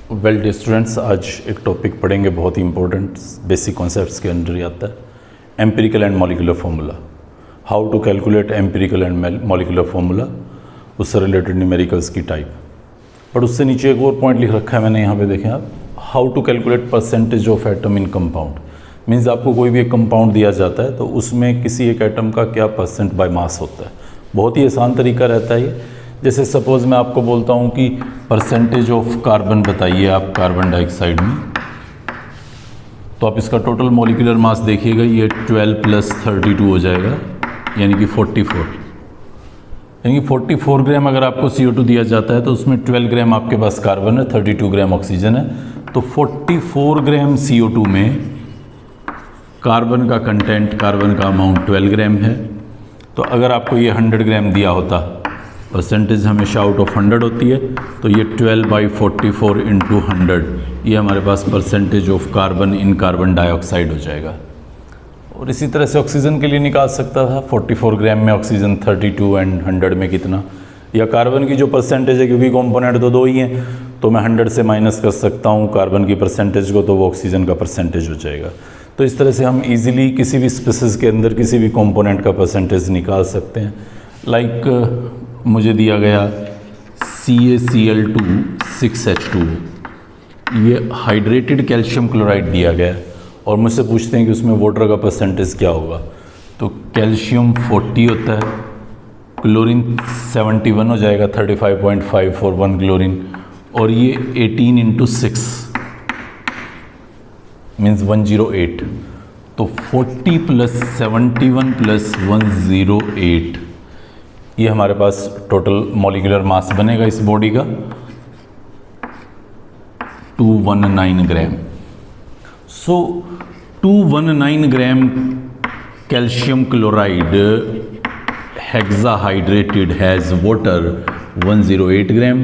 Well dear students, आज एक topic पढ़ेंगे बहुत ही इंपॉर्टेंट, बेसिक कॉन्सेप्ट्स के अंदर ही आता है, empirical and molecular formula. How to calculate empirical and molecular formula, उससे रिलेटेड न्यूमेरिकल्स की टाइप। बट उससे नीचे एक और पॉइंट लिख रखा है मैंने यहाँ पे, देखें आप, how to calculate percentage of atom in compound. Means आपको कोई भी एक कंपाउंड दिया जाता है तो उसमें किसी एक एटम का क्या परसेंट बाय मास होता है। बहुत ही आसान तरीका रहता है ये। जैसे सपोज़ मैं आपको बोलता हूँ कि परसेंटेज ऑफ कार्बन बताइए आप कार्बन डाइऑक्साइड में, तो आप इसका टोटल मॉलिक्यूलर मास देखिएगा, ये 12 + 32 हो जाएगा, यानी कि 44। यानी कि 44 ग्राम अगर आपको CO2 दिया जाता है तो उसमें 12 ग्राम आपके पास कार्बन है, 32 ग्राम ऑक्सीजन है। तो 44 ग्राम CO2 में कार्बन का कंटेंट, कार्बन का अमाउंट 12 ग्राम है। तो अगर आपको ये 100 ग्राम दिया होता, परसेंटेज हमेशा आउट ऑफ 100 होती है, तो ये 12/44 × 100, ये हमारे पास percentage of carbon in carbon dioxide हो जाएगा। और इसी तरह से ऑक्सीजन के लिए निकाल सकता था, 44 ग्राम में ऑक्सीजन 32 एंड 100 में कितना, या कार्बन की जो परसेंटेज है, क्योंकि कंपोनेंट तो दो ही हैं, तो मैं 100 से माइनस कर सकता हूँ कार्बन की परसेंटेज को, तो वो ऑक्सीजन का परसेंटेज हो जाएगा। तो इस तरह से हम इजीली किसी भी स्पीसीज के अंदर किसी भी कंपोनेंट का परसेंटेज निकाल सकते हैं। लाइक मुझे दिया गया CaCl2 6H2, ये हाइड्रेटेड कैल्शियम क्लोराइड दिया गया और मुझसे पूछते हैं कि उसमें वाटर का परसेंटेज क्या होगा। तो कैल्शियम 40 होता है, क्लोरीन 71 हो जाएगा, 35.541 क्लोरीन, और ये 18 × 6 मीन्स 108। तो 40 + 71 + 108, ये हमारे पास टोटल मॉलिक्यूलर मास बनेगा इस बॉडी का 219 ग्राम। सो 219 ग्राम calcium chloride hexahydrated has water 108 gram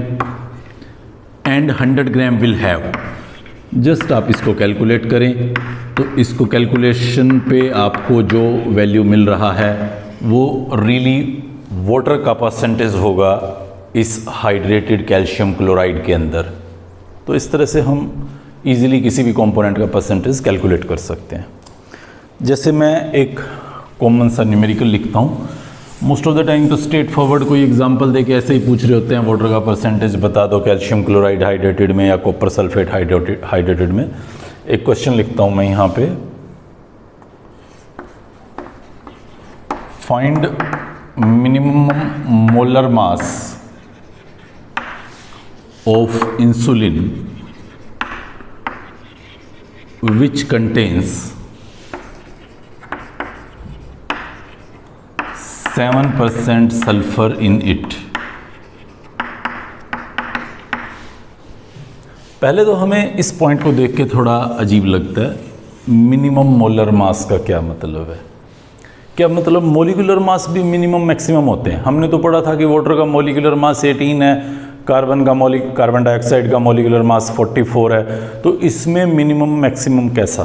and 100 gram will have. Just आप इसको कैलकुलेट करें तो इसको कैलकुलेशन पे आपको जो वैल्यू मिल रहा है वो रियली वाटर का परसेंटेज होगा इस हाइड्रेटेड कैल्शियम क्लोराइड के अंदर। तो इस तरह से हम इजीली किसी भी कंपोनेंट का परसेंटेज कैलकुलेट कर सकते हैं। जैसे मैं एक कॉमन सा न्यूमेरिकल लिखता हूँ, मोस्ट ऑफ द टाइम तो स्ट्रेट फॉरवर्ड कोई एग्जांपल देके ऐसे ही पूछ रहे होते हैं, वाटर का परसेंटेज बता दो कैल्शियम क्लोराइड हाइड्रेटेड में या कॉपर सल्फेट हाइड्रेटेड में। एक क्वेश्चन लिखता हूँ मैं यहाँ पे, find minimum molar mass of insulin which contains 7% sulfur in it। पहले तो हमें इस पॉइंट को देख के थोड़ा अजीब लगता है, मिनिमम मोलर मास का क्या मतलब है। क्या मतलब, मॉलिक्यूलर मास भी मिनिमम मैक्सिमम होते हैं। हमने तो पढ़ा था कि वाटर का मॉलिक्यूलर मास 18 है, कार्बन डाइऑक्साइड का मॉलिक्यूलर मास 44 है, तो इसमें मिनिमम मैक्सिमम कैसा।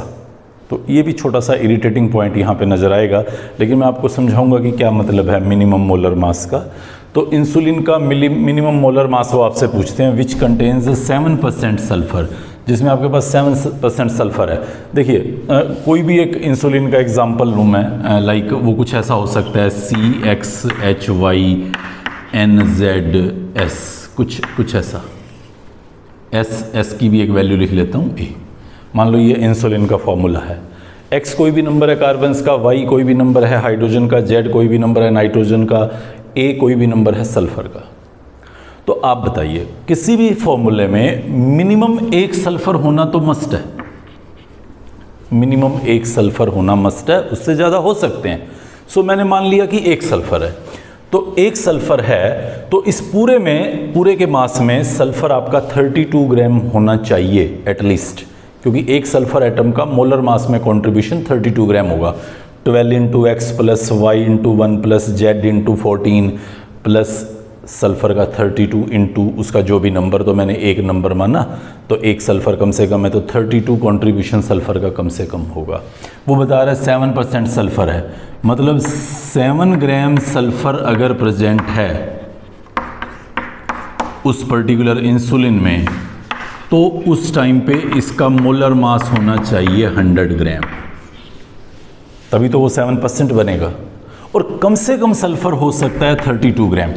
तो ये भी छोटा सा इरिटेटिंग पॉइंट यहाँ पे नज़र आएगा, लेकिन मैं आपको समझाऊंगा कि क्या मतलब है मिनिमम मोलर मास का। तो इंसुलिन का मिनिमम मोलर मास वो आपसे पूछते हैं विच कंटेन्स 7% सल्फर, जिसमें आपके पास 7% सल्फर है। देखिए कोई भी एक इंसुलिन का एग्जांपल लूँ मैं, लाइक वो कुछ ऐसा हो सकता है CXHYNZS, कुछ ऐसा, S की भी एक वैल्यू लिख लेता हूँ A। मान लो ये इंसुलिन का फॉर्मूला है। X कोई भी नंबर है कार्बन्स का, Y कोई भी नंबर है हाइड्रोजन का, Z कोई भी नंबर है नाइट्रोजन का, A कोई भी नंबर है सल्फर का। तो आप बताइए, किसी भी फॉर्मूले में मिनिमम एक सल्फर होना तो मस्ट है, मिनिमम एक सल्फर होना मस्ट है, उससे ज़्यादा हो सकते हैं। सो मैंने मान लिया कि एक सल्फर है, तो एक सल्फर है, तो इस पूरे के मास में सल्फर आपका 32 ग्राम होना चाहिए एटलीस्ट, क्योंकि एक सल्फर एटम का मोलर मास में कंट्रीब्यूशन 32 ग्राम होगा। 12 × X + Y × 1 + Z × 14 plus sulphur का 32 इंटू उसका जो भी नंबर, तो मैंने एक नंबर माना, तो एक सल्फ़र कम से कम है, तो 32 कंट्रीब्यूशन सल्फ़र का कम से कम होगा। वो बता रहा है 7% सल्फ़र है, मतलब 7 ग्राम सल्फ़र अगर प्रेजेंट है उस पर्टिकुलर इंसुलिन में, तो उस टाइम पे इसका मोलर मास होना चाहिए 100 ग्राम, तभी तो वो 7% बनेगा। और कम से कम सल्फर हो सकता है 32 ग्राम।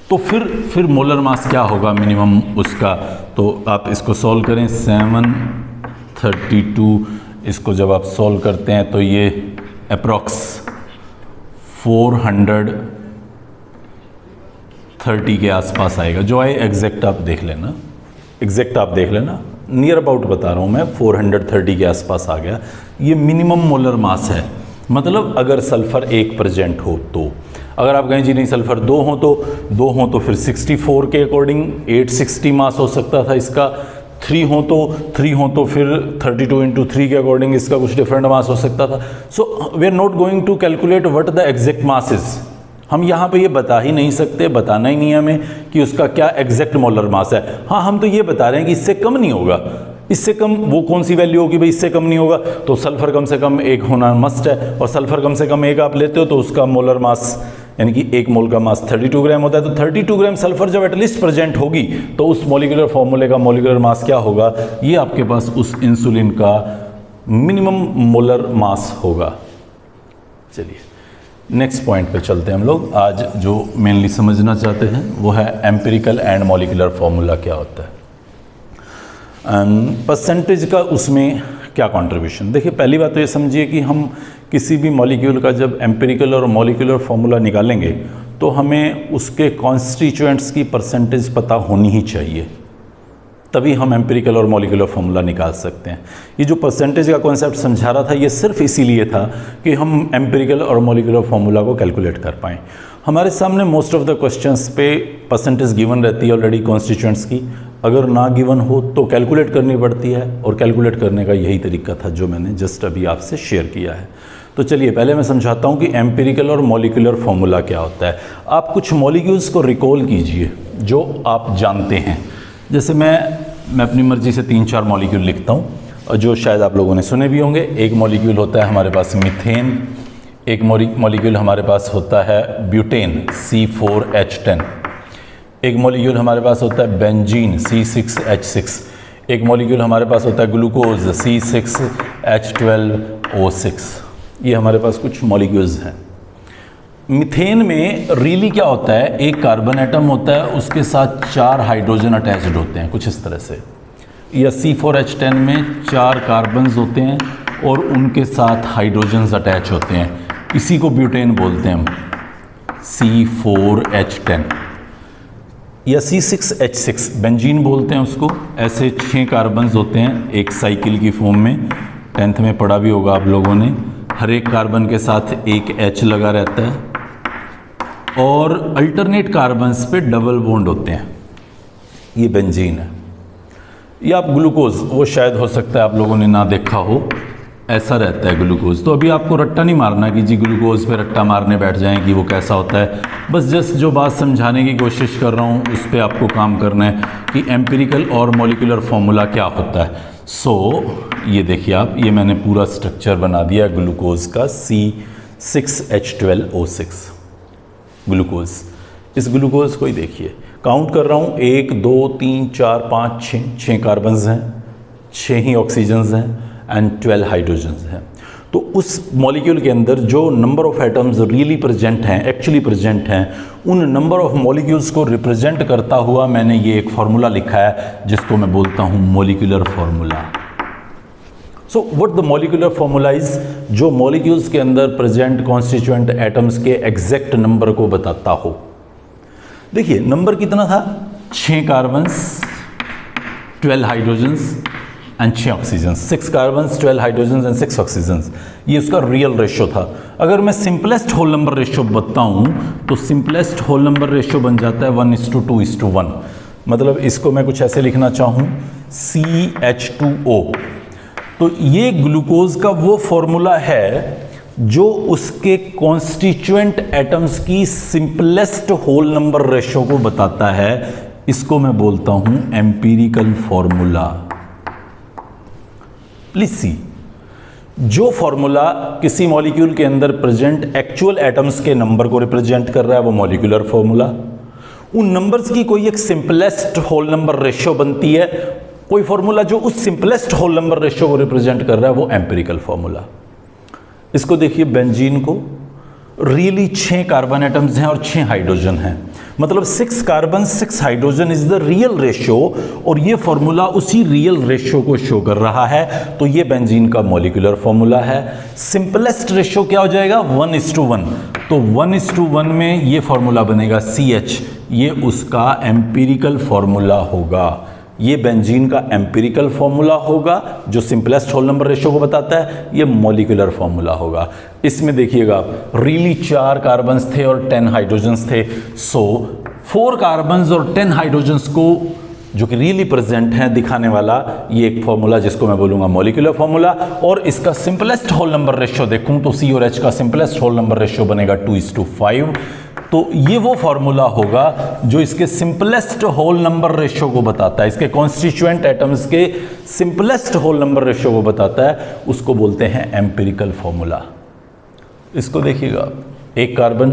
तो फिर मोलर मास क्या होगा मिनिमम उसका? तो आप इसको सॉल्व करें, 732, इसको जब आप सॉल्व करते हैं तो ये अप्रॉक्स 430 के आसपास आएगा। जो है एग्जैक्ट आप देख लेना, नियर अबाउट बता रहा हूँ मैं, 430 के आसपास आ गया। ये मिनिमम मोलर मास है। मतलब अगर सल्फ़र 1% हो तो, अगर आप कहें जी नहीं सल्फ़र 2 हो तो फिर 64 के अकॉर्डिंग 860 मास हो सकता था इसका। 3 हो तो फिर 32 इंटू 3 के अकॉर्डिंग इसका कुछ डिफरेंट मास हो सकता था। So we are not going to calculate what the exact mass is. हम यहाँ पे ये बता ही नहीं सकते, बताना ही नहीं है हमें कि उसका क्या एग्जैक्ट मोलर मास है। हाँ, हम तो ये बता रहे हैं कि इससे कम नहीं होगा। इससे कम वो कौन सी वैल्यू होगी भाई? इससे कम नहीं होगा तो सल्फर कम से कम 1 होना मस्ट है, और सल्फर कम से कम 1 आप लेते हो तो उसका मोलर मास यानी कि 1 मोल का मास 32 ग्राम होता है। तो 32 ग्राम सल्फर जब एटलीस्ट प्रेजेंट होगी तो उस मॉलिक्यूलर फॉर्मूले का मॉलिक्यूलर मास क्या होगा? ये आपके पास उस इंसुलिन का मिनिमम मोलर मास होगा। चलिए नेक्स्ट पॉइंट पे चलते हैं हम लोग। आज जो मेनली समझना चाहते हैं वो है एम्पिरिकल एंड मॉलिक्यूलर फॉर्मूला क्या होता है, परसेंटेज का उसमें क्या कंट्रीब्यूशन। देखिए पहली बात तो ये समझिए कि हम किसी भी मॉलिक्यूल का जब एम्पिरिकल और मॉलिक्यूलर फॉर्मूला निकालेंगे तो हमें उसके कॉन्स्टिट्यूएंट्स की परसेंटेज पता होनी ही चाहिए, तभी हम एम्पिरिकल और मॉलिक्यूलर फॉर्मूला निकाल सकते हैं। ये जो परसेंटेज का कॉन्सेप्ट समझा रहा था ये सिर्फ इसीलिए था कि हम एम्पिरिकल और मॉलिक्यूलर फॉर्मूला को कैलकुलेट कर पाएँ। हमारे सामने मोस्ट ऑफ द क्वेश्चंस पे परसेंटेज गिवन रहती है ऑलरेडी कॉन्स्टिट्यूएंट्स की। अगर ना गिवन हो तो कैलकुलेट करनी पड़ती है, और कैलकुलेट करने का यही तरीका था जो मैंने जस्ट अभी आपसे शेयर किया है। तो चलिए पहले मैं समझाता हूँ कि एम्पिरिकल और मॉलिक्यूलर फॉर्मूला क्या होता है। आप कुछ मॉलिक्यूल्स को रिकॉल कीजिए जो आप जानते हैं। जैसे मैं अपनी मर्जी से 3-4 मॉलिक्यूल लिखता हूँ और जो शायद आप लोगों ने सुने भी होंगे। एक मॉलिक्यूल होता है हमारे पास मीथेन, एक मॉलिक्यूल हमारे पास होता है ब्यूटेन C4H10, एक मॉलिक्यूल हमारे पास होता है बेंजीन C6H6, एक मॉलिक्यूल हमारे पास होता है ग्लूकोज C6H12O6। ये हमारे पास कुछ मॉलिक्यूल्स हैं। मीथेन में रियली क्या होता है, एक कार्बन एटम होता है, उसके साथ 4 हाइड्रोजन अटैच्ड होते हैं कुछ इस तरह से। या C4H10 में 4 कार्बन्स होते हैं और उनके साथ हाइड्रोजन्स अटैच होते हैं। इसी को ब्यूटेन बोलते हैं हम, C4H10। या C6H6 बेंजीन बोलते हैं उसको। ऐसे 6 कार्बन्स होते हैं एक साइकिल की फॉर्म में, 10th में पढ़ा भी होगा आप लोगों ने। हर एक कार्बन के साथ एक H लगा रहता है और अल्टरनेट कार्बन्स पे डबल बॉन्ड होते हैं। ये बेंजीन है। या आप ग्लूकोज, वो शायद हो सकता है आप लोगों ने ना देखा हो, ऐसा रहता है ग्लूकोज। तो अभी आपको रट्टा नहीं मारना कि जी ग्लूकोज पे रट्टा मारने बैठ जाएं कि वो कैसा होता है। बस जस्ट जो बात समझाने की कोशिश कर रहा हूँ उस पर आपको काम करना है कि एम्पिरिकल और मॉलिक्यूलर फॉर्मूला क्या होता है। ये देखिए आप, ये मैंने पूरा स्ट्रक्चर बना दिया ग्लूकोज का, C6H12O6 ग्लूकोज। इस ग्लूकोज को ही देखिए, काउंट कर रहा हूँ, 1 2 3 4 5 6 कार्बन्स हैं, 6 ही ऑक्सीजन्स हैं एंड 12 हाइड्रोजन्स हैं। तो उस मॉलिक्यूल के अंदर जो number of atoms really present हैं, एक्चुअली प्रेजेंट हैं, उन नंबर ऑफ मॉलिक्यूल्स को रिप्रेजेंट करता हुआ मैंने ये एक फार्मूला लिखा है जिसको मैं बोलता हूँ molecular formula. So what the molecular formula is, जो मॉलिक्यूल्स के अंदर प्रेजेंट कॉन्स्टिट्यूएंट एटम्स के एग्जैक्ट नंबर को बताता हो। देखिए नंबर कितना था, 6 carbons 12 hydrogens and 6 oxygen, 6 carbons 12 hydrogen and 6 oxygen. ये उसका रियल रेशियो था। अगर मैं सिंपलेस्ट होल नंबर रेशियो बताऊं तो सिंपलेस्ट होल नंबर रेशियो बन जाता है 1:2:1। मतलब इसको मैं कुछ ऐसे लिखना चाहूं, CH2O। तो ये ग्लूकोज का वो फॉर्मूला है जो उसके कॉन्स्टिट्यूएंट एटम्स की सिंपलेस्ट होल नंबर रेशियो को बताता है। इसको मैं बोलता हूं एम्पिरिकल फॉर्मूला। प्लीज सी, जो फॉर्मूला किसी मॉलिक्यूल के अंदर प्रेजेंट एक्चुअल एटम्स के नंबर को रिप्रेजेंट कर रहा है वो मॉलिक्यूलर फॉर्मूला। उन नंबर्स की कोई एक सिंपलेस्ट होल नंबर रेशियो बनती है, कोई फॉर्मूला जो उस सिंपलेस्ट होल नंबर रेशियो को रिप्रेजेंट कर रहा है, वो एम्पिरिकल फॉर्मूला। इसको देखिए, बेंजीन को रियली 6 कार्बन एटम्स हैं और 6 हाइड्रोजन हैं, मतलब 6 carbon 6 hydrogen is the real ratio, और ये फॉर्मूला उसी रियल रेशियो को शो कर रहा है। तो ये बेंजीन का मॉलिक्यूलर फॉर्मूला है। सिंपलेस्ट रेशियो क्या हो जाएगा? 1:1। तो 1:1 में ये फॉर्मूला बनेगा CH, ये उसका एम्पिरिकल फॉर्मूला होगा। ये बेंजीन का एम्पिरिकल फॉर्मूला होगा जो सिंपलेस्ट होल नंबर रेशियो को बताता है, ये मॉलिक्यूलर फॉर्मूला होगा। इसमें देखिएगा आप, रियली 4 कार्बन्स थे और 10 हाइड्रोजन्स थे। सो 4 कार्बन्स और 10 हाइड्रोजन्स को जो कि रियली प्रेजेंट हैं दिखाने वाला ये एक फॉर्मूला, जिसको मैं बोलूँगा मॉलिक्यूलर फॉर्मूला। और इसका सिंपलेस्ट होल नंबर रेशियो देखूँ तो C और H का सिंपलेस्ट होल नंबर रेशियो बनेगा 2:5। तो ये वो फॉर्मूला होगा जो इसके सिंपलेस्ट होल नंबर रेशियो को बताता है, इसके कॉन्स्टिट्यूएंट एटम्स के सिंपलेस्ट होल नंबर रेशियो को बताता है, उसको बोलते हैं एम्पिरिकल फॉर्मूला। इसको देखिएगा, 1 कार्बन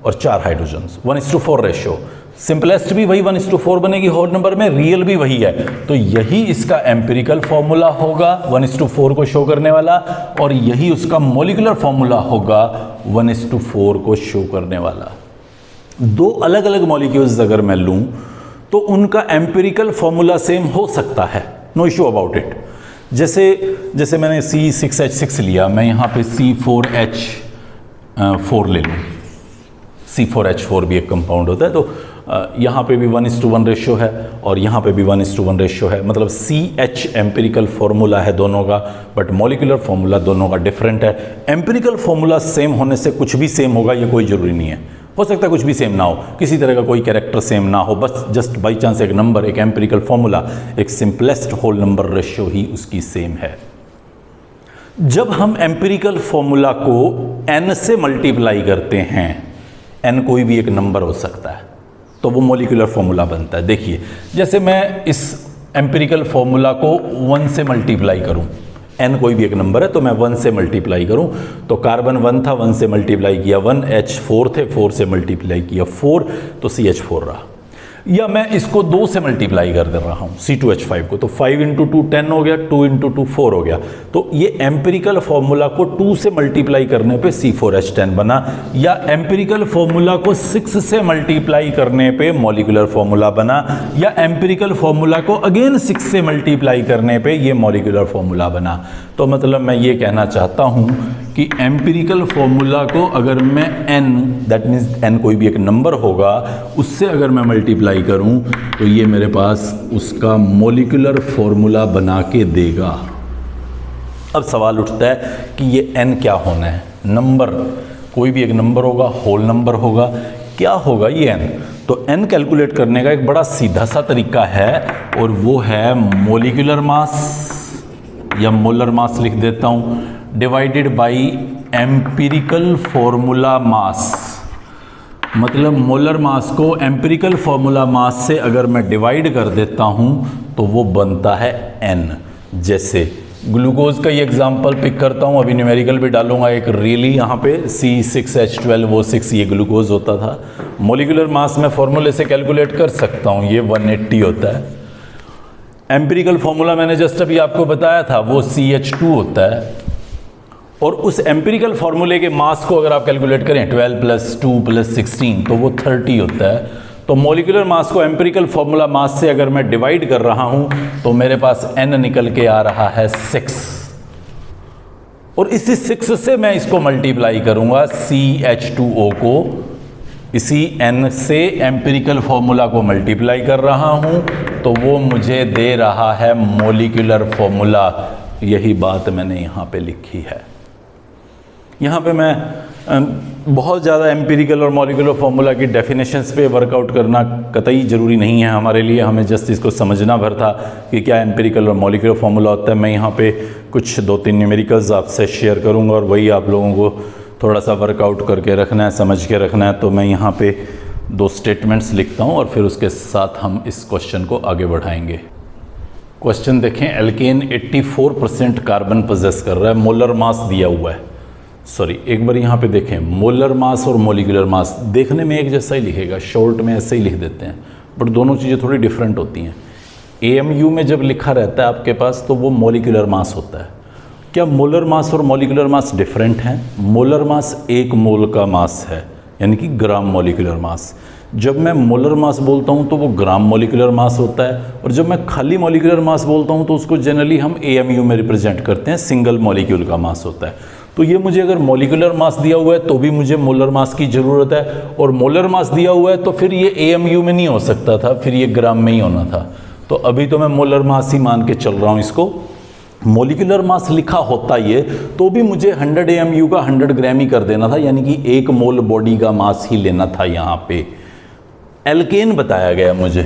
और 4 हाइड्रोजन्स, 1:4 रेशियो। सिंपलेस्ट भी वही 1:4 बनेगी होल नंबर में, रियल भी वही है। तो यही इसका एम्पिरिकल फॉर्मूला होगा 1:4 को शो करने वाला, और यही उसका मॉलिक्यूलर फॉर्मूला होगा 1:4 को शो करने वाला। 2 अलग अलग मॉलिक्यूल्स अगर मैं लूं तो उनका एम्पिरिकल फॉर्मूला सेम हो सकता है, नो इश्यू अबाउट इट। जैसे मैंने C6H6 लिया, मैं यहाँ पे C4H4 ले लूँ। C4H4 भी एक कंपाउंड होता है, तो यहाँ पे भी 1:1 रेशियो है और यहाँ पे भी 1:1 रेशियो है, मतलब CH एम्पिरिकल फॉर्मूला है दोनों का, बट मॉलिक्यूलर फॉर्मूला दोनों का डिफरेंट है। एम्पिरिकल फॉर्मूला सेम होने से कुछ भी सेम होगा ये कोई ज़रूरी नहीं है, हो सकता है कुछ भी सेम ना हो, किसी तरह का कोई कैरेक्टर सेम ना हो, बस जस्ट बाई चांस एक नंबर, एक एम्पिरिकल फॉर्मूला, एक सिंपलेस्ट होल नंबर रेशियो ही उसकी सेम है। जब हम एम्पिरिकल फॉर्मूला को n से मल्टीप्लाई करते हैं, n कोई भी एक नंबर हो सकता है, तो वो मॉलिक्यूलर फॉर्मूला बनता है। देखिए, जैसे मैं इस एम्पिरिकल फॉर्मूला को 1 से मल्टीप्लाई करूं, n कोई भी एक नंबर है तो मैं 1 से मल्टीप्लाई करूं, तो कार्बन 1 था, 1 से मल्टीप्लाई किया 1, H4 थे, 4 से मल्टीप्लाई किया 4, तो CH4 रहा। या मैं इसको 2 से मल्टीप्लाई कर दे रहा हूँ C2H5 को, तो 5 × 2 10 हो गया, 2 × 2 4 हो गया। तो ये एम्पिरिकल फॉर्मूला को 2 से मल्टीप्लाई करने पे C4H10 बना, या एम्पिरिकल फॉर्मूला को 6 से मल्टीप्लाई करने पे मॉलिक्यूलर फॉर्मूला बना, या एम्पिरिकल फॉर्मूला को अगेन 6 से मल्टीप्लाई करने पे ये मॉलिक्यूलर फॉर्मूला बना। तो मतलब मैं ये कहना चाहता हूँ कि एम्पिरिकल फॉर्मूला को अगर मैं n, दैट मीन्स n कोई भी एक नंबर होगा, उससे अगर मैं मल्टीप्लाई करूं तो ये मेरे पास उसका मॉलिक्यूलर फॉर्मूला बना के देगा। अब सवाल उठता है कि ये n क्या होना है? नंबर, कोई भी एक नंबर होगा, होल नंबर होगा, क्या होगा ये n? तो n कैलकुलेट करने का एक बड़ा सीधा सा तरीका है, और वो है मॉलिक्यूलर मास, या मोलर मास लिख देता हूँ, divided by empirical formula mass. मतलब मोलर मास को एम्पिरिकल फॉर्मूला मास से अगर मैं डिवाइड कर देता हूँ तो वो बनता है n। जैसे ग्लूकोज का ये एग्जांपल पिक करता हूँ, अभी न्यूमेरिकल भी डालूंगा एक रियली यहाँ पे, C6H12O6 ये ग्लूकोज होता था। मॉलिक्यूलर मास में फॉर्मूले से कैलकुलेट कर सकता हूँ, ये 180 होता है। एम्पिरिकल फॉर्मूला मैंने जस्ट अभी आपको बताया था, वो CH2 होता है, और उस एम्पिरिकल फॉर्मूले के मास को अगर आप कैलकुलेट करें 12 + 2 + 16 तो वो 30 होता है। तो मॉलिक्यूलर मास को एम्पिरिकल फॉर्मूला मास से अगर मैं डिवाइड कर रहा हूं तो मेरे पास n निकल के आ रहा है 6, और इसी 6 से मैं इसको मल्टीप्लाई करूंगा CH2O को, इसी n से एम्पिरिकल फॉर्मूला को मल्टीप्लाई कर रहा हूं तो वो मुझे दे रहा है मॉलिक्यूलर फॉर्मूला। यही बात मैंने यहाँ पे लिखी है। यहाँ पे मैं बहुत ज़्यादा एम्पिरिकल और मॉलिक्यूलर फार्मूला की डेफिनेशंस पे वर्कआउट करना कतई ज़रूरी नहीं है हमारे लिए, हमें जस्ट इसको समझना भर था कि क्या एम्पिरिकल और मॉलिक्यूलर फार्मूला होता है। मैं यहाँ पे कुछ 2-3 न्यूमेरिकल्स आपसे शेयर करूँगा और वही आप लोगों को थोड़ा सा वर्कआउट करके रखना है, समझ के रखना है। तो मैं यहाँ पे 2 स्टेटमेंट्स लिखता हूँ और फिर उसके साथ हम इस क्वेश्चन को आगे बढ़ाएंगे। क्वेश्चन देखें, एल्केन 84% कार्बन पोजेस कर रहा है, मोलर मास दिया हुआ है। सॉरी, एक बार यहाँ पे देखें, मोलर मास और मॉलिक्यूलर मास देखने में एक जैसा ही लिखेगा, शॉर्ट में ऐसे ही लिख देते हैं, बट दोनों चीज़ें थोड़ी डिफरेंट होती हैं। AMU में जब लिखा रहता है आपके पास तो वो मॉलिक्यूलर मास होता है। क्या मोलर मास और मॉलिक्यूलर मास डिफरेंट हैं? मोलर मास 1 मोल का मास है, यानी कि ग्राम मॉलिक्यूलर मास। जब मैं मोलर मास बोलता हूँ तो वो ग्राम मॉलिक्यूलर मास होता है, और जब मैं खाली मॉलिक्यूलर मास बोलता हूँ तो उसको जनरली हम AMU में रिप्रेजेंट करते हैं, सिंगल मॉलिक्यूल का मास होता है। तो ये मुझे अगर मॉलिक्यूलर मास दिया हुआ है तो भी मुझे मोलर मास की ज़रूरत है, और मोलर मास दिया हुआ है तो फिर ये AMU में नहीं हो सकता था, फिर ये ग्राम में ही होना था। तो अभी तो मैं मोलर मास ही मान के चल रहा हूँ इसको। मॉलिक्यूलर मास लिखा होता ये तो भी मुझे 100 AMU का 100 ग्राम ही कर देना था, यानी कि 1 मोल बॉडी का मास ही लेना था यहाँ पे। एल्केन बताया गया मुझे।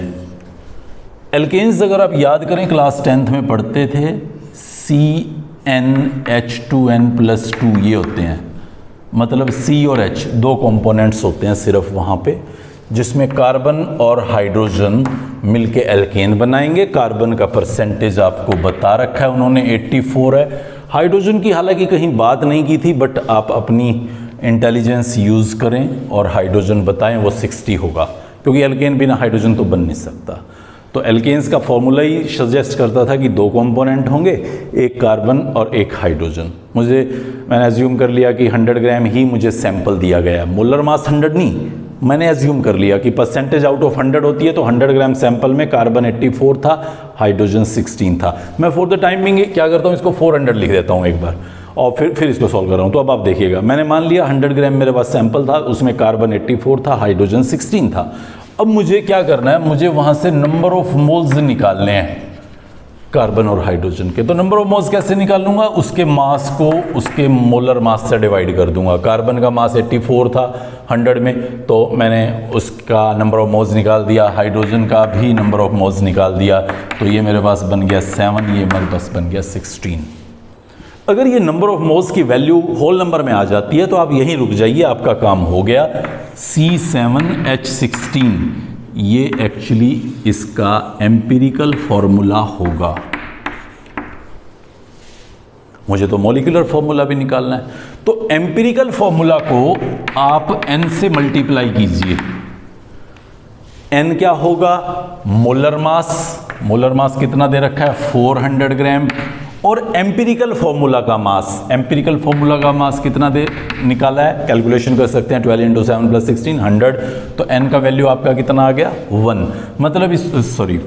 एल्केन्स अगर आप याद करें क्लास 10th में पढ़ते थे, CnH2n+2 ये होते हैं, मतलब C और H 2 कंपोनेंट्स होते हैं सिर्फ वहाँ पे, जिसमें कार्बन और हाइड्रोजन मिलके एल्केन बनाएंगे। कार्बन का परसेंटेज आपको बता रखा है उन्होंने, 84 है। हाइड्रोजन की हालांकि कहीं बात नहीं की थी, बट आप अपनी इंटेलिजेंस यूज़ करें और हाइड्रोजन बताएं, वो 60 होगा, क्योंकि एल्केन बिना हाइड्रोजन तो बन नहीं सकता। तो एल्केन्स का फॉर्मूला ही सजेस्ट करता था कि 2 कंपोनेंट होंगे, एक कार्बन और एक हाइड्रोजन। मैंने एज्यूम कर लिया कि 100 ग्राम ही मुझे सैंपल दिया गया, मोलर मास 100 नहीं, मैंने एज्यूम कर लिया कि परसेंटेज आउट ऑफ 100 होती है, तो 100 ग्राम सैंपल में कार्बन 84 था, हाइड्रोजन 16 था। मैं फॉर द टाइम बिंग क्या करता हूँ, इसको 400 लिख देता हूँ एक बार, और फिर इसको सॉल्व कर रहा हूँ। तो अब आप देखिएगा, मैंने मान लिया 100 ग्राम मेरे पास सैंपल था, उसमें कार्बन 84 था, हाइड्रोजन 16 था। अब मुझे क्या करना है, मुझे वहाँ से नंबर ऑफ मोल्स निकालने हैं कार्बन और हाइड्रोजन के। तो नंबर ऑफ मोल्स कैसे निकालूंगा, उसके मास को उसके मोलर मास से डिवाइड कर दूंगा। कार्बन का मास 84 था 100 में, तो मैंने उसका नंबर ऑफ मोल्स निकाल दिया, हाइड्रोजन का भी नंबर ऑफ मोल्स निकाल दिया, तो ये मेरे पास बन गया 7, ये मेरे पास बन गया 16। अगर ये नंबर ऑफ मोल्स की वैल्यू होल नंबर में आ जाती है तो आप यहीं रुक जाइए, आपका काम हो गया। C7H16 ये एक्चुअली इसका एम्पिरिकल फॉर्मूला होगा। मुझे तो मॉलिक्यूलर फॉर्मूला भी निकालना है, तो एम्पिरिकल फॉर्मूला को आप n से मल्टीप्लाई कीजिए। n क्या होगा, मोलर मास। मोलर मास कितना दे रखा है, 400 ग्राम, और एम्पिरिकल फॉर्मूला का मास, एम्पिरिकल फॉर्मूला का मास कितना दे निकाला है, कैलकुलेशन कर सकते हैं, 12 × 7 + 16 100। तो n का वैल्यू आपका कितना आ गया, 1, मतलब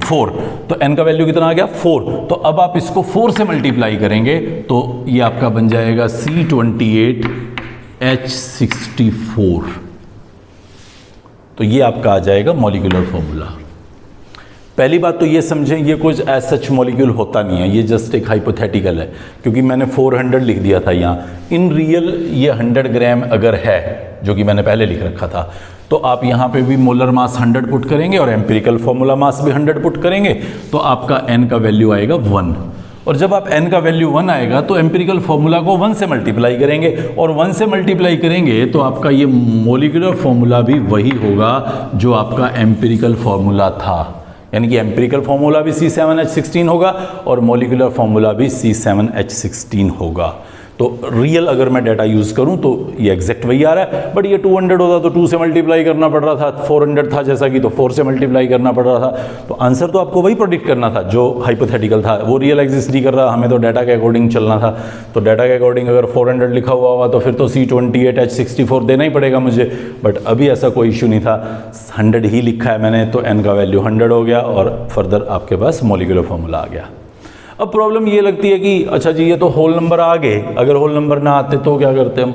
4। तो n का वैल्यू कितना आ गया, 4। तो अब आप इसको 4 से मल्टीप्लाई करेंगे तो ये आपका बन जाएगा C28H64। तो ये आपका आ जाएगा मॉलिक्यूलर फॉर्मूला। पहली बात तो ये समझें, ये कुछ एज सच मॉलिक्यूल होता नहीं है, ये जस्ट एक हाइपोथेटिकल है, क्योंकि मैंने 400 लिख दिया था यहाँ। इन रियल ये 100 ग्राम अगर है, जो कि मैंने पहले लिख रखा था, तो आप यहाँ पे भी मोलर मास 100 पुट करेंगे और एम्पिरिकल फॉर्मूला मास भी 100 पुट करेंगे, तो आपका n का वैल्यू आएगा 1। और जब आप n का वैल्यू 1 आएगा तो एम्पिरिकल फॉर्मूला को 1 से मल्टीप्लाई करेंगे, और 1 से मल्टीप्लाई करेंगे तो आपका ये मॉलिक्यूलर फॉर्मूला भी वही होगा जो आपका एम्पिरिकल फॉर्मूला था। यानी कि एम्पिरिकल फॉर्मूला भी C7H16 होगा और मॉलिक्यूलर फॉर्मूला भी C7H16 होगा। तो रियल अगर मैं डाटा यूज़ करूं तो ये एग्जैक्ट वही आ रहा है, बट ये 200 होता तो 2 से मल्टीप्लाई करना पड़ रहा था, 400 था जैसा कि, तो 4 से मल्टीप्लाई करना पड़ रहा था। तो आंसर तो आपको वही प्रेडिक्ट करना था जो हाइपोथेटिकल था, वो रियल एग्जिस्ट नहीं कर रहा, हमें तो डाटा के अकॉर्डिंग चलना था। तो डाटा के अकॉर्डिंग अगर 400 लिखा हुआ होगा तो फिर तो C28H64 देना ही पड़ेगा मुझे, बट अभी ऐसा कोई इशू नहीं था, 100 ही लिखा है मैंने, तो n का वैल्यू 100 हो गया और फर्दर आपके पास मॉलिक्यूलर फॉर्मूला आ गया। अब प्रॉब्लम ये लगती है कि अच्छा जी ये तो होल नंबर आ गए, अगर होल नंबर ना आते तो क्या करते हम।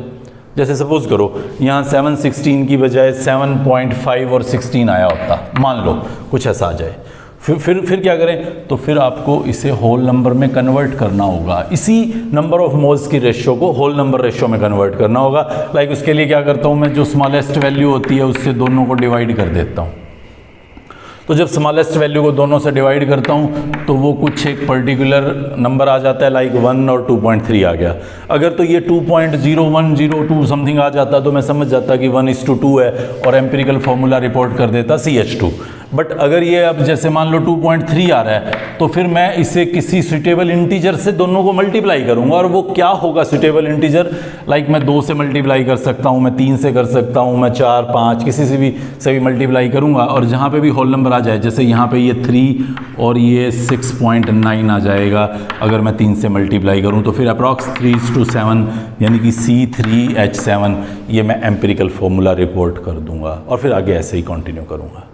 जैसे सपोज करो यहाँ 716 की बजाय 7.5 और 16 आया होता, मान लो कुछ ऐसा आ जाए, फिर क्या करें, तो फिर आपको इसे होल नंबर में कन्वर्ट करना होगा, इसी नंबर ऑफ मोल्स की रेशियो को होल नंबर रेशियो में कन्वर्ट करना होगा। लाइक उसके लिए क्या करता हूँ मैं, जो स्मॉलेस्ट वैल्यू होती है उससे दोनों को डिवाइड कर देता हूँ। तो जब स्मॉलेस्ट वैल्यू को दोनों से डिवाइड करता हूँ तो वो कुछ एक पर्टिकुलर नंबर आ जाता है, लाइक 1 और 2.3 आ गया। अगर तो ये 2.0102 समथिंग आ जाता तो मैं समझ जाता कि 1:2 है और एम्पिरिकल फॉर्मूला रिपोर्ट कर देता CH2। बट अगर ये अब जैसे मान लो 2.3 आ रहा है तो फिर मैं इसे किसी सुटेबल इंटीजर से दोनों को मल्टीप्लाई करूंगा, और वो क्या होगा सुटेबल इंटीजर, लाइक मैं 2 से मल्टीप्लाई कर सकता हूँ, मैं 3 से कर सकता हूँ, मैं 4, 5 किसी से भी मल्टीप्लाई करूंगा, और जहाँ पे भी होल नंबर आ जाए, जैसे यहाँ पे ये 3 और ये 6.9 आ जाएगा, अगर मैं 3 से मल्टीप्लाई करूँ तो फिर अप्रॉक्स 3:7 यानी कि C3H7, ये मैं एम्पिरिकल फॉर्मूला रिपोर्ट कर दूंगा, और फिर आगे ऐसे ही कंटिन्यू करूँगा।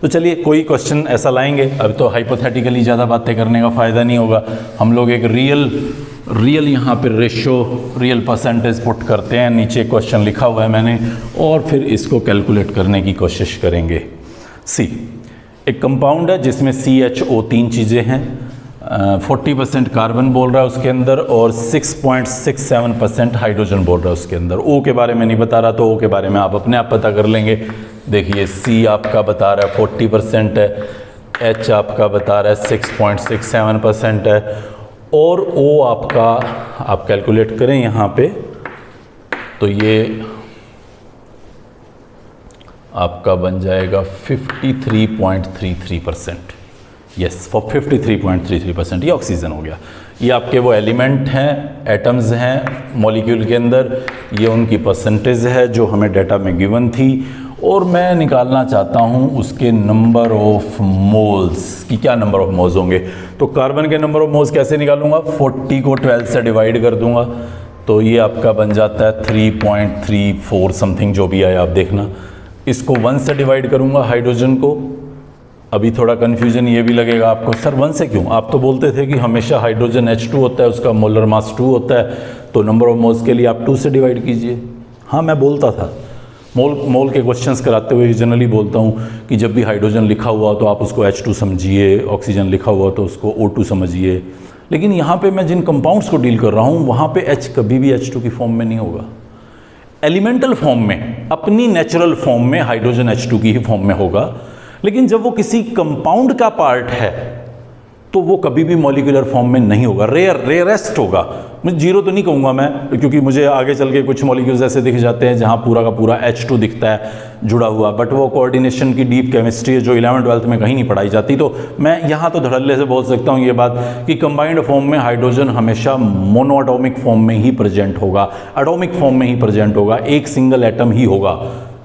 तो चलिए कोई क्वेश्चन ऐसा लाएंगे, अब तो हाइपोथेटिकली ज़्यादा बातें करने का फ़ायदा नहीं होगा, हम लोग एक रियल यहाँ पे रेशो, रियल परसेंटेज पुट करते हैं, नीचे क्वेश्चन लिखा हुआ है मैंने, और फिर इसको कैलकुलेट करने की कोशिश करेंगे। सी, एक कंपाउंड है जिसमें CHO 3 चीज़ें हैं, 40% कार्बन बोल रहा है उसके अंदर, और 6.67% हाइड्रोजन बोल रहा है उसके अंदर। O के बारे में नहीं बता रहा, तो O के बारे में आप अपने आप पता कर लेंगे। देखिए C आपका बता रहा है 40% है, H आपका बता रहा है 6.67% है, और O आपका आप कैलकुलेट करें यहाँ पे तो ये आपका बन जाएगा 53.33%। यस, फॉर 53.33% ये ऑक्सीजन हो गया। ये आपके वो एलिमेंट हैं, एटम्स हैं मॉलिक्यूल के अंदर, ये उनकी परसेंटेज है जो हमें डाटा में गिवन थी, और मैं निकालना चाहता हूँ उसके नंबर ऑफ मोल्स कि क्या नंबर ऑफ मोल्स होंगे। तो कार्बन के नंबर ऑफ मोल्स कैसे निकालूंगा, 40 को 12 से डिवाइड कर दूंगा, तो ये आपका बन जाता है 3.34 समथिंग, जो भी आए आप देखना। इसको 1 से डिवाइड करूंगा हाइड्रोजन को। अभी थोड़ा कन्फ्यूजन ये भी लगेगा आपको, सर 1 से क्यों, आप तो बोलते थे कि हमेशा हाइड्रोजन H2 होता है, उसका मोलर मास 2 होता है, तो नंबर ऑफ मोल्स के लिए आप 2 से डिवाइड कीजिए। हाँ, मैं बोलता था, मोल के क्वेश्चंस कराते हुए जनरली बोलता हूँ कि जब भी हाइड्रोजन लिखा हुआ तो आप उसको H2 समझिए, ऑक्सीजन लिखा हुआ तो उसको O2 समझिए। लेकिन यहाँ पे मैं जिन कंपाउंड्स को डील कर रहा हूँ वहाँ पे H कभी भी H2 की फॉर्म में नहीं होगा। एलिमेंटल फॉर्म में, अपनी नेचुरल फॉर्म में हाइड्रोजन H2 की ही फॉर्म में होगा, लेकिन जब वो किसी कंपाउंड का पार्ट है तो वो कभी भी मॉलिक्यूलर फॉर्म में नहीं होगा, रेयरेस्ट होगा। मैं जीरो तो नहीं कहूँगा मैं, क्योंकि मुझे आगे चल के कुछ मॉलिक्यूल्स ऐसे दिख जाते हैं जहाँ पूरा का पूरा H2 दिखता है जुड़ा हुआ, बट वो कोऑर्डिनेशन की डीप केमिस्ट्री है जो 11th-12th में कहीं नहीं पढ़ाई जाती। तो मैं यहाँ तो धड़ल्ले से बोल सकता हूँ ये बात कि कंबाइंड फॉर्म में हाइड्रोजन हमेशा मोनो एटॉमिक फॉर्म में ही प्रेजेंट होगा, एटॉमिक फॉर्म में ही प्रेजेंट होगा, एक सिंगल एटम ही होगा।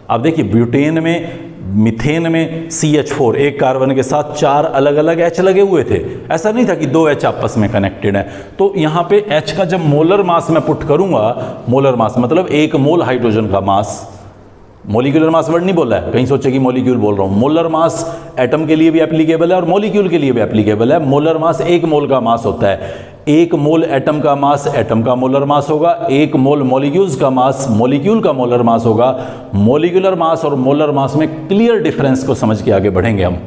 आप देखिए ब्यूटेन में, मीथेन में CH4 एक कार्बन के साथ 4 अलग अलग H लगे हुए थे, ऐसा नहीं था कि 2 H आपस में कनेक्टेड है। तो यहाँ पे H का जब मोलर मास मैं पुट करूंगा, मोलर मास मतलब 1 मोल हाइड्रोजन का मास, मॉलिक्यूलर मास वर्ड नहीं बोला है, कहीं सोचे कि मॉलिक्यूल बोल रहा हूँ। मोलर मास एटम के लिए भी एप्लीकेबल है और मॉलिक्यूल के लिए भी एप्लीकेबल है। मोलर मास 1 मोल का मास होता है, 1 मोल एटम का मास एटम का मोलर मास होगा, 1 मोल मॉलिक्यूल्स का मास मॉलिक्यूल का मोलर मास होगा। मॉलिक्यूलर मास और मोलर मास में क्लियर डिफरेंस को समझ के आगे बढ़ेंगे हम।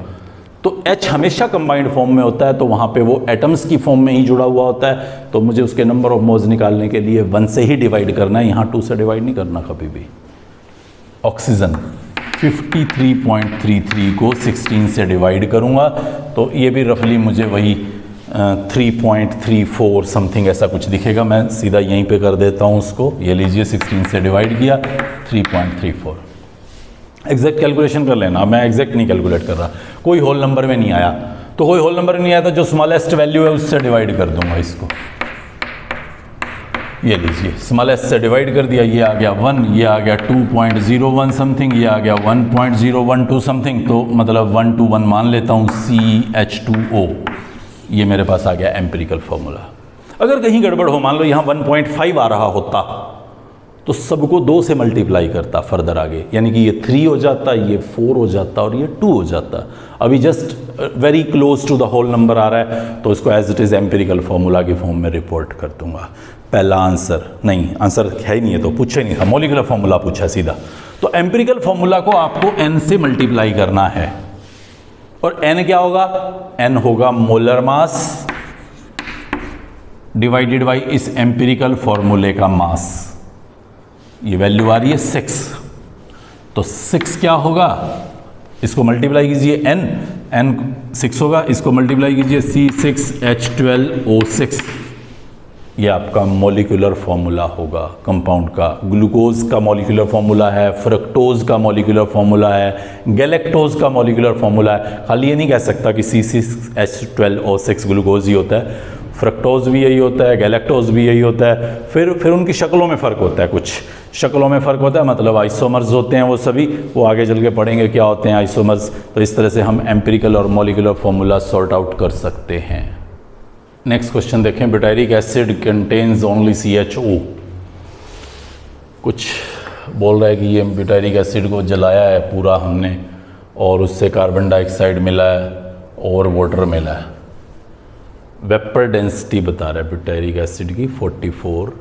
तो H हमेशा कंबाइंड फॉर्म में होता है, तो वहाँ पे वो एटम्स की फॉर्म में ही जुड़ा हुआ होता है, तो मुझे उसके नंबर ऑफ मोल्स निकालने के लिए 1 से ही डिवाइड करना है, यहाँ 2 से डिवाइड नहीं करना कभी भी। ऑक्सीजन 53.33 को 16 से डिवाइड करूँगा तो ये भी रफली मुझे वही 3.34 समथिंग ऐसा कुछ दिखेगा। मैं सीधा यहीं पे कर देता हूँ उसको, ये लीजिए 16 से डिवाइड किया 3.34। एग्जैक्ट कैलकुलेशन कर लेना, मैं एग्जैक्ट नहीं कैलकुलेट कर रहा, कोई होल नंबर में नहीं आया तो कोई होल नंबर नहीं आया तो जो स्मॉलेस्ट वैल्यू है उससे डिवाइड कर दूंगा इसको। ये लीजिए स्मॉलेस्ट से डिवाइड कर दिया, ये आ गया 1, ये आ गया 2.01 समथिंग, ये आ गया 1.012 समथिंग, तो मतलब 1 to 1 मान लेता हूँ CH2O। ये मेरे पास आ गया एम्पिरिकल फॉर्मूला। अगर कहीं गड़बड़ हो, मान लो यहाँ 1.5 आ रहा होता तो सबको 2 से मल्टीप्लाई करता फर्दर आगे, यानी कि ये 3 हो जाता, ये 4 हो जाता और ये 2 हो जाता। अभी just very close to the whole number आ रहा है तो इसको as it is empirical formula की फॉर्म में रिपोर्ट कर दूंगा। पहला आंसर नहीं, आंसर है ही नहीं है तो पूछा ही नहीं था, मॉलिक्यूलर फॉर्मूला पूछा सीधा। तो एम्पिरिकल फॉर्मूला को आपको n से मल्टीप्लाई करना है, और n क्या होगा, n होगा मोलर मास डिवाइडेड बाई इस एम्पिरिकल फॉर्मूले का मास। ये वैल्यू आ रही है 6, तो 6 क्या होगा, इसको मल्टीप्लाई कीजिए n 6 होगा, इसको मल्टीप्लाई कीजिए C6H12O6, ये आपका मॉलिक्यूलर फॉर्मूला होगा कंपाउंड का। ग्लूकोज का मॉलिक्यूलर फॉर्मूला है, फ्रक्टोज का मॉलिक्यूलर फॉर्मूला है, गैलेक्टोज का मॉलिक्यूलर फॉर्मूला है। खाली ये नहीं कह सकता कि C6H12O6 ग्लूकोज ही होता है, फ्रक्टोज भी यही होता है, गैलेक्टोज भी यही होता है। फिर उनकी शक्लों में फ़र्क होता है, कुछ शक्लों में फ़र्क होता है, मतलब आइसोमर्स होते हैं वो सभी, वो आगे चल के पढ़ेंगे क्या होते हैं आइसोमर्स। तो इस तरह से हम एम्पिरिकल और मॉलिक्यूलर फॉर्मूला सॉर्ट आउट कर सकते हैं। नेक्स्ट क्वेश्चन देखें, butyric acid contains only CHO। कुछ बोल रहा है कि ये ब्यूटाइरिक एसिड को जलाया है पूरा हमने और उससे कार्बन डाइऑक्साइड मिला है और वाटर मिला है। वेपर डेंसिटी बता रहा है ब्यूटाइरिक एसिड की 44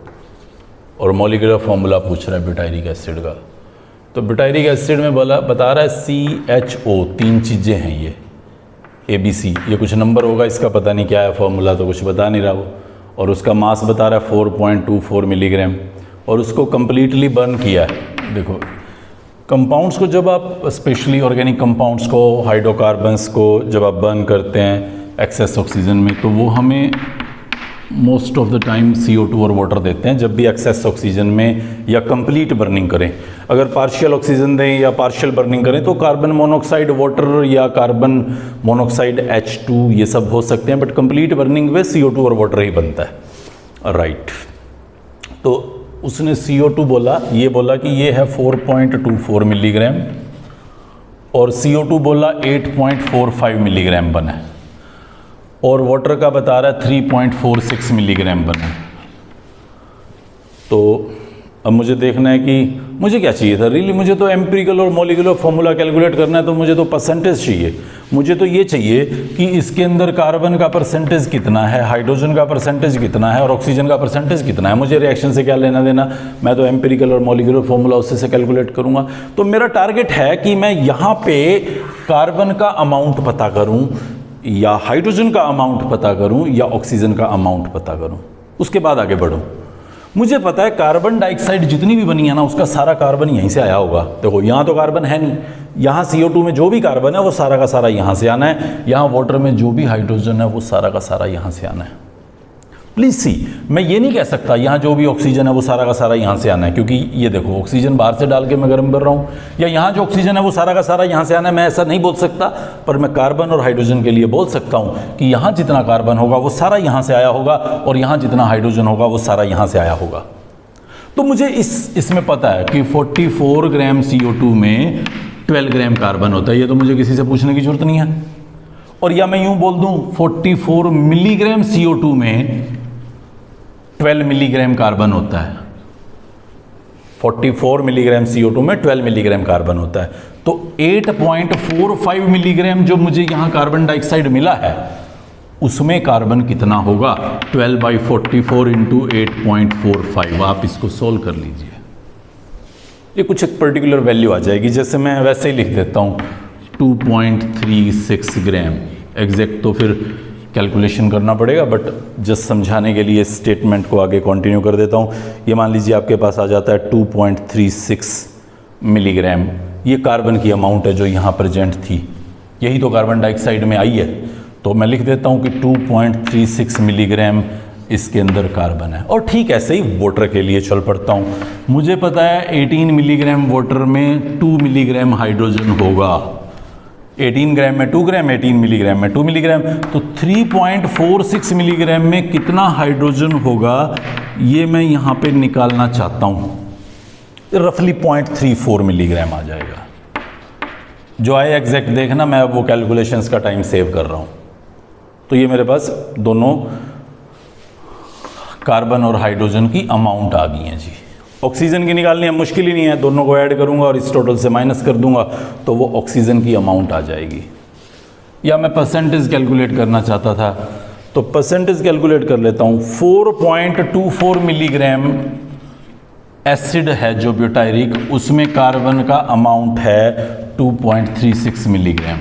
और मॉलिक्यूलर फॉर्मूला पूछ रहा है ब्यूटाइरिक एसिड का। तो ब्यूटाइरिक एसिड में बता रहा है CHO, 3 चीज़ें हैं ये ABC, ये कुछ नंबर होगा, इसका पता नहीं क्या है फॉर्मूला, तो कुछ बता नहीं रहा वो। और उसका मास बता रहा है 4.24 मिलीग्राम और उसको कम्प्लीटली बर्न किया है। देखो कंपाउंड्स को जब आप स्पेशली ऑर्गेनिक कंपाउंड्स को, हाइड्रोकार्बन्स को जब आप बर्न करते हैं एक्सेस ऑक्सीजन में, तो वो हमें most of the time CO2 और वाटर देते हैं जब भी एक्सेस ऑक्सीजन में या कंप्लीट बर्निंग करें। अगर पार्शियल ऑक्सीजन दें या पार्शियल बर्निंग करें तो कार्बन मोनोऑक्साइड वाटर या कार्बन मोनोऑक्साइड H2 ये सब हो सकते हैं, बट कंप्लीट बर्निंग में CO2 और वाटर ही बनता है। राइट, तो उसने CO2 बोला, ये बोला कि ये है 4.24 मिलीग्राम और CO2 बोला 8.45 मिलीग्राम बना है और वाटर का बता रहा है 3.46 मिलीग्राम बना है। तो अब मुझे देखना है कि मुझे क्या चाहिए था रियली। मुझे तो एम्पिरिकल और मॉलिक्यूलर फॉर्मूला कैलकुलेट करना है, तो मुझे तो परसेंटेज चाहिए। मुझे तो ये चाहिए कि इसके अंदर कार्बन का परसेंटेज कितना है, हाइड्रोजन का परसेंटेज कितना है और ऑक्सीजन का परसेंटेज कितना है। मुझे रिएक्शन से क्या लेना देना, मैं तो एम्पिरिकल और मॉलिक्यूलर फॉर्मूला उससे से कैलकुलेट करूँगा। तो मेरा टारगेट है कि मैं यहाँ पे कार्बन का अमाउंट पता करूँ या हाइड्रोजन का अमाउंट पता करूं या ऑक्सीजन का अमाउंट पता करूं, उसके बाद आगे बढ़ूं। मुझे पता है कार्बन डाइऑक्साइड जितनी भी बनी है ना, उसका सारा कार्बन यहीं से आया होगा। देखो यहाँ तो कार्बन है नहीं, यहाँ CO2 में जो भी कार्बन है वो सारा का सारा यहाँ से आना है, यहाँ वाटर में जो भी हाइड्रोजन है वो सारा का सारा यहाँ से आना है। प्लीज सी, मैं ये नहीं कह सकता यहाँ जो भी ऑक्सीजन है वो सारा का सारा यहाँ से आना है, क्योंकि ये देखो ऑक्सीजन बाहर से डाल के मैं गर्म कर रहा हूँ, या यहाँ जो ऑक्सीजन है वो सारा का सारा यहाँ से आना है। मैं ऐसा नहीं बोल सकता, पर मैं कार्बन और हाइड्रोजन के लिए बोल सकता हूँ कि यहाँ जितना कार्बन होगा वो सारा यहाँ से आया होगा और यहाँ जितना हाइड्रोजन होगा वो सारा यहाँ से आया होगा। तो मुझे इसमें पता है कि 44 ग्राम CO2 में 12 ग्राम कार्बन होता है। ये तो मुझे किसी से पूछने की जरूरत नहीं है। और या मैं यूं बोल दूं 44 मिलीग्राम CO2 में 12 मिलीग्राम कार्बन होता है। 44 मिलीग्राम CO2 में 12 मिलीग्राम कार्बन होता है। तो 8.45 मिलीग्राम जो मुझे यहाँ कार्बन डाइऑक्साइड मिला है उसमें कार्बन कितना होगा, 12/44 इंटू 8.45। आप इसको सोल्व कर लीजिए, ये कुछ एक पर्टिकुलर वैल्यू आ जाएगी। जैसे मैं वैसे ही लिख देता हूँ 2.36 ग्राम एग्जैक्ट, तो फिर कैलकुलेशन करना पड़ेगा, बट जस्ट समझाने के लिए स्टेटमेंट को आगे कंटिन्यू कर देता हूँ। ये मान लीजिए आपके पास आ जाता है 2.36 मिलीग्राम, ये कार्बन की अमाउंट है जो यहाँ प्रेजेंट थी, यही तो कार्बन डाइऑक्साइड में आई है। तो मैं लिख देता हूँ कि 2.36 मिलीग्राम इसके अंदर कार्बन है। और ठीक ऐसे ही वाटर के लिए चल पड़ता हूँ। मुझे पता है 18 मिलीग्राम वाटर में 2 मिलीग्राम हाइड्रोजन होगा। 18 ग्राम में 2 ग्राम, 18 मिलीग्राम में 2 मिलीग्राम, तो 3.46 मिलीग्राम में कितना हाइड्रोजन होगा ये मैं यहाँ पे निकालना चाहता हूँ। रफली 0.34 मिलीग्राम आ जाएगा। जो आए एग्जैक्ट देखना, मैं अब वो कैलकुलेशंस का टाइम सेव कर रहा हूँ। तो ये मेरे पास दोनों कार्बन और हाइड्रोजन की अमाउंट आ गई हैं जी। ऑक्सीजन की निकालनी है, मुश्किल ही नहीं है, दोनों को ऐड करूंगा और इस टोटल से माइनस कर दूंगा तो वो ऑक्सीजन की अमाउंट आ जाएगी। या मैं परसेंटेज कैलकुलेट करना चाहता था तो परसेंटेज कैलकुलेट कर लेता हूँ। 4.24 मिलीग्राम एसिड है जो ब्यूटाइरिक, उसमें कार्बन का अमाउंट है 2.36 मिलीग्राम।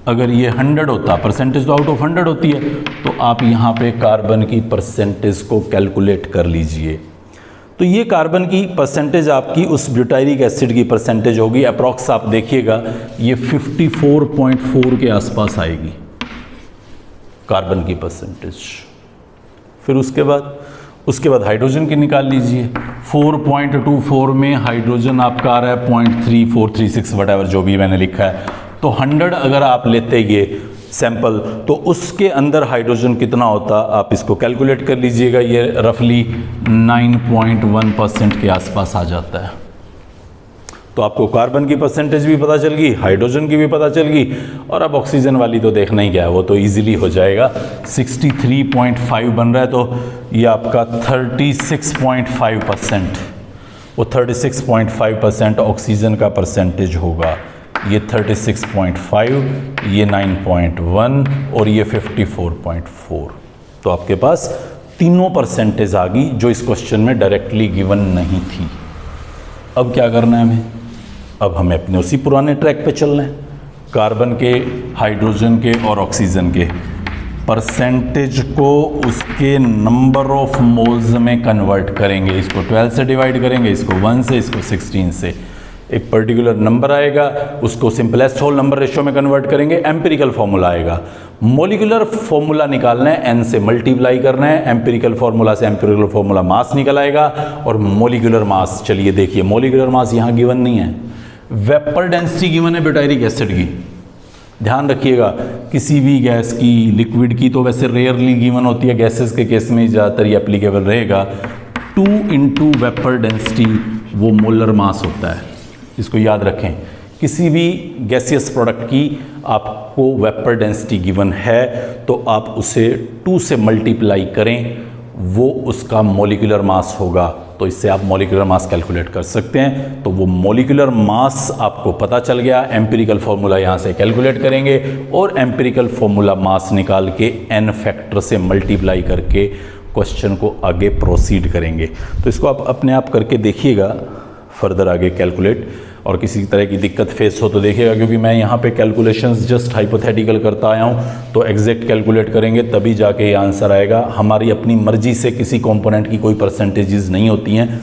अगर ये 100 होता, परसेंटेज तो आउट ऑफ 100 होती है, तो आप यहाँ पे कार्बन की परसेंटेज को कैलकुलेट कर लीजिए। तो ये कार्बन की परसेंटेज आपकी उस ब्यूटाइरिक एसिड की परसेंटेज होगी, अप्रॉक्स आप देखिएगा ये 54.4 के आसपास आएगी कार्बन की परसेंटेज। फिर उसके बाद हाइड्रोजन की निकाल लीजिए। 4.24 में हाइड्रोजन आपका आ रहा है 0.3436 वटएवर जो भी मैंने लिखा है। तो 100 अगर आप लेते ये सैंपल तो उसके अंदर हाइड्रोजन कितना होता, आप इसको कैलकुलेट कर लीजिएगा। ये रफली 9.1% के आसपास आ जाता है। तो आपको कार्बन की परसेंटेज भी पता चल गई, हाइड्रोजन की भी पता चल गई, और अब ऑक्सीजन वाली तो देखना ही क्या है, वो तो इजीली हो जाएगा। 63.5 बन रहा है, तो ये आपका 36.5%, वो 36.5% ऑक्सीजन का परसेंटेज होगा। ये 36.5, ये 9.1 और ये 54.4। तो आपके पास तीनों परसेंटेज आ गई जो इस क्वेश्चन में डायरेक्टली गिवन नहीं थी। अब क्या करना है हमें? अब हमें अपने उसी पुराने ट्रैक पे चलना है। कार्बन के, हाइड्रोजन के और ऑक्सीजन के परसेंटेज को उसके नंबर ऑफ मोल्स में कन्वर्ट करेंगे। इसको 12 से डिवाइड करेंगे, इसको 1 से, इसको 16 से। एक पर्टिकुलर नंबर आएगा, उसको सिंपलेस्ट होल नंबर रेशियो में कन्वर्ट करेंगे, एम्पिरिकल फॉर्मूला आएगा। मॉलिक्यूलर फॉर्मूला निकालना है, n से मल्टीप्लाई करना है, एम्पिरिकल फॉर्मूला से एम्पिरिकल फॉर्मूला मास निकल आएगा। और मॉलिक्यूलर मास, चलिए देखिए, मॉलिक्यूलर मास यहाँ गिवन नहीं है, वेपर डेंसिटी गिवन है ब्यूटाइरिक एसिड की। ध्यान रखिएगा, किसी भी गैस की, लिक्विड की तो वैसे रेयरली गिवन होती है, गैसेस के केस में ज़्यादातर ये एप्लीकेबल रहेगा। 2 × वेपर डेंसिटी वो मोलर मास होता है, इसको याद रखें। किसी भी गैसियस प्रोडक्ट की आपको वेपर डेंसिटी गिवन है तो आप उसे 2 से मल्टीप्लाई करें, वो उसका मॉलिक्यूलर मास होगा। तो इससे आप मॉलिक्यूलर मास कैलकुलेट कर सकते हैं। तो वो मॉलिक्यूलर मास आपको पता चल गया, एम्पिरिकल फॉर्मूला यहाँ से कैलकुलेट करेंगे और एम्पिरिकल फॉर्मूला मास निकाल के n फैक्टर से मल्टीप्लाई करके क्वेश्चन को आगे प्रोसीड करेंगे। तो इसको आप अपने आप करके देखिएगा फर्दर आगे कैलकुलेट, और किसी तरह की दिक्कत फेस हो तो देखिएगा, क्योंकि मैं यहाँ पे कैलकुलेशंस जस्ट हाइपोथेटिकल करता आया हूँ। तो एग्जैक्ट कैलकुलेट करेंगे तभी जाके ये आंसर आएगा। हमारी अपनी मर्जी से किसी कंपोनेंट की कोई परसेंटेजेस नहीं होती हैं,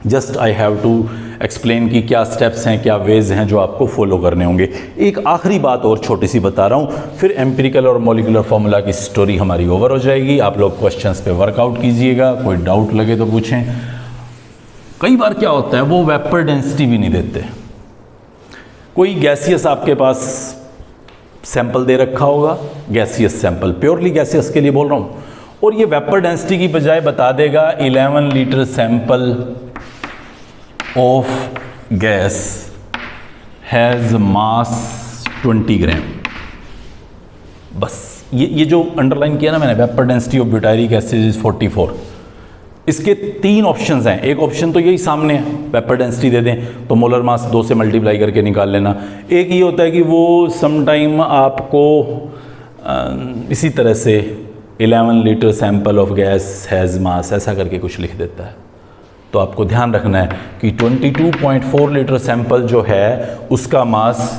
just I have to explain कि क्या स्टेप्स हैं, क्या वेज हैं जो आपको फॉलो करने होंगे। एक आखिरी बात और छोटी सी बता रहा हूँ, फिर एम्पिरिकल और मॉलिक्यूलर फॉर्मूला की स्टोरी हमारी ओवर हो जाएगी। आप लोग क्वेश्चंस पे वर्कआउट कीजिएगा, कोई डाउट लगे तो पूछें। कई बार क्या होता है, वो वेपर डेंसिटी भी नहीं देते। कोई गैसियस आपके पास सैंपल दे रखा होगा, गैसियस सैंपल, प्योरली गैसियस के लिए बोल रहा हूँ, और ये वेपर डेंसिटी की बजाय बता देगा 11 litre sample of gas has मास 20 ग्राम। बस ये जो अंडरलाइन किया ना मैंने, vapour density of butyric acid is 44। इसके 3 ऑप्शंस हैं। एक ऑप्शन तो यही सामने है, वेपर डेंसिटी दे दें तो मोलर मास 2 से मल्टीप्लाई करके निकाल लेना। एक ये होता है कि वो समटाइम आपको इसी तरह से 11 litre sample of gas has मास ऐसा करके कुछ लिख देता है। तो आपको ध्यान रखना है कि 22.4 लीटर सैंपल जो है उसका मास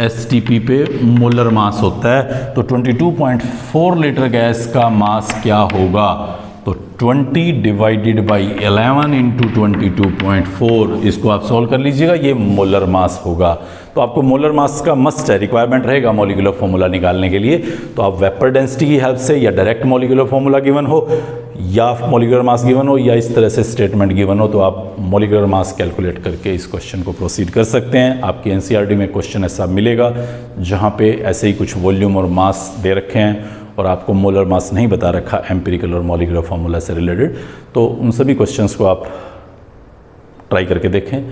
STP पे मोलर मास होता है। तो 22.4 लीटर गैस का मास क्या होगा? तो 20 डिवाइडेड बाई 11 इंटू 22.4, इसको आप सॉल्व कर लीजिएगा, ये मोलर मास होगा। तो आपको मोलर मास का मस्ट है, रिक्वायरमेंट रहेगा मॉलिक्यूलर फॉर्मूला निकालने के लिए। तो आप वेपर डेंसिटी की हेल्प से, या डायरेक्ट मॉलिक्यूलर फॉर्मूला गिवन हो, या मॉलिक्यूलर मास गिवन हो, या इस तरह से स्टेटमेंट गिवन हो, तो आप मॉलिक्यूलर मास कैलकुलेट करके इस क्वेश्चन को प्रोसीड कर सकते हैं। आपकी NCERT में क्वेश्चन ऐसा मिलेगा जहाँ पे ऐसे ही कुछ वॉल्यूम और मास दे रखे हैं और आपको मोलर मास नहीं बता रखा एम्पिरिकल और मॉलिक्यूलर फॉर्मूला से रिलेटेड। तो उन सभी क्वेश्चंस को आप ट्राई करके देखें,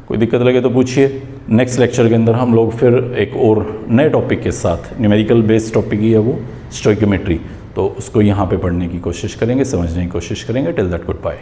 कोई दिक्कत लगे तो पूछिए। नेक्स्ट लेक्चर के अंदर हम लोग फिर एक और नए टॉपिक के साथ, न्यूमेरिकल बेस्ड टॉपिक ही है वो, स्टोइकियोमेट्री, तो उसको यहाँ पे पढ़ने की कोशिश करेंगे, समझने की कोशिश करेंगे। Till that, good bye.